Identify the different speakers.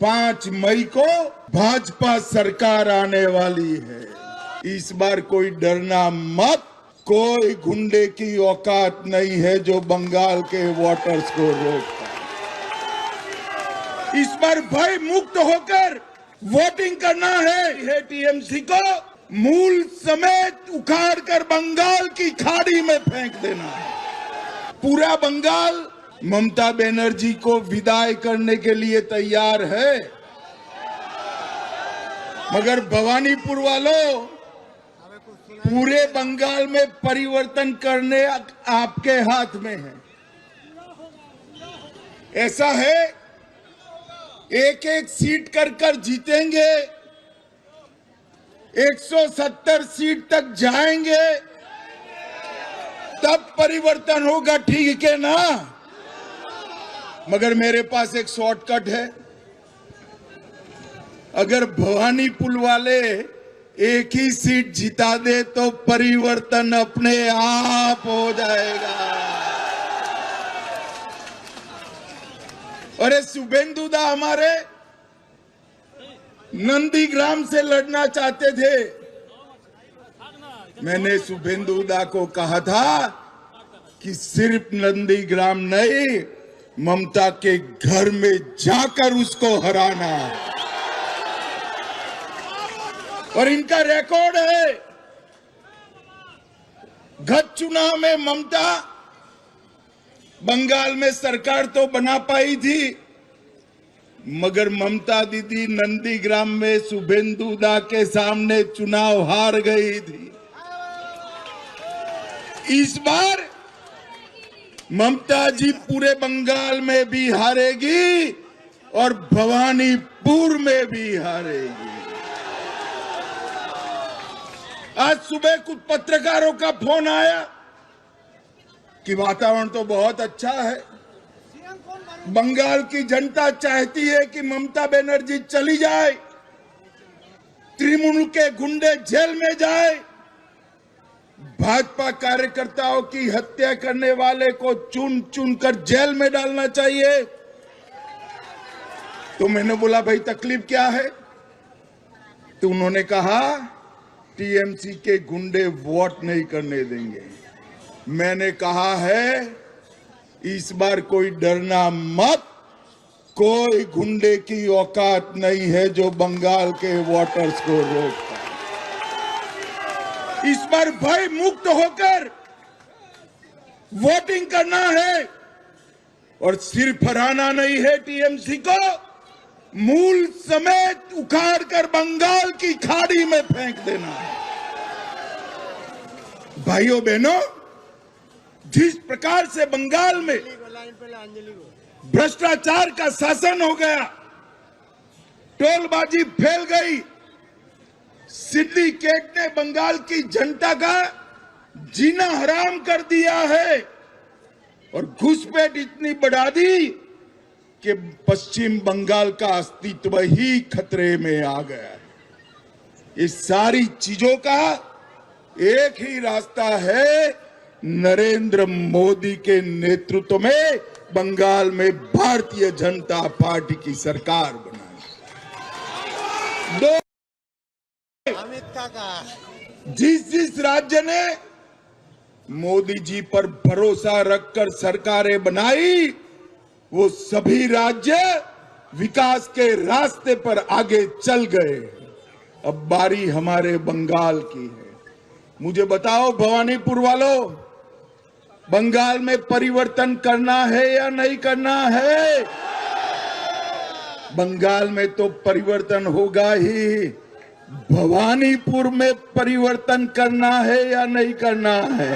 Speaker 1: 5 मई को भाजपा सरकार आने वाली है। इस बार कोई डरना मत, कोई गुंडे की औकात नहीं है जो बंगाल के वोटर्स को रोक पाए। इस बार भय मुक्त होकर वोटिंग करना है टीएमसी को मूल समेत उखाड़कर बंगाल की खाड़ी में फेंक देना है। पूरा बंगाल ममता बनर्जी को विदाई करने के लिए तैयार है, मगर भवानीपुर वालों, पूरे बंगाल में परिवर्तन करने आपके हाथ में है। ऐसा है, एक एक सीट कर जीतेंगे, 170 सीट तक जाएंगे, तब परिवर्तन होगा, ठीक है ना? मगर मेरे पास एक शॉर्टकट है। अगर भवानीपुर वाले एक ही सीट जिता दे तो परिवर्तन अपने आप हो जाएगा। अरे शुभेंदुदा हमारे नंदीग्राम से लड़ना चाहते थे। मैंने शुभेंदुदा को कहा था कि सिर्फ नंदीग्राम नहीं, ममता के घर में जाकर उसको हराना। और इनका रिकॉर्ड है, गत चुनाव में ममता बंगाल में सरकार तो बना पाई थी, मगर ममता दीदी नंदीग्राम में शुभेंदुदा के सामने चुनाव हार गई थी। इस बार ममता जी पूरे बंगाल में भी हारेगी और भवानीपुर में भी हारेगी। आज सुबह कुछ पत्रकारों का फोन आया कि वातावरण तो बहुत अच्छा है, बंगाल की जनता चाहती है कि ममता बनर्जी चली जाए, तृणमूल के गुंडे जेल में जाए, भाजपा कार्यकर्ताओं की हत्या करने वाले को चुन चुन कर जेल में डालना चाहिए। तो मैंने बोला भाई तकलीफ क्या है? तो उन्होंने कहा टीएमसी के गुंडे वोट नहीं करने देंगे। मैंने कहा है इस बार कोई डरना मत, कोई गुंडे की औकात नहीं है जो बंगाल के वोटर्स को रोक पाए। इस बार भय मुक्त होकर वोटिंग करना है और सिर्फ हराना नहीं है टीएमसी को, मूल समेत उखाड़कर बंगाल की खाड़ी में फेंक देना है। भाइयों बहनों, जिस प्रकार से बंगाल में भ्रष्टाचार का शासन हो गया, टोलबाजी फैल गई, सिंडिकेट ने बंगाल की जनता का जीना हराम कर दिया है और घुसपैठ इतनी बढ़ा दी कि पश्चिम बंगाल का अस्तित्व ही खतरे में आ गया है। इस सारी चीजों का एक ही रास्ता है, नरेंद्र मोदी के नेतृत्व में बंगाल में भारतीय जनता पार्टी की सरकार बनानी। जिस राज्य ने मोदी जी पर भरोसा रखकर सरकारें बनाई, वो सभी राज्य विकास के रास्ते पर आगे चल गए। अब बारी हमारे बंगाल की है। मुझे बताओ भवानीपुर वालों, बंगाल में परिवर्तन करना है या नहीं करना है? बंगाल में तो परिवर्तन होगा ही, भवानीपुर में परिवर्तन करना है या नहीं करना है?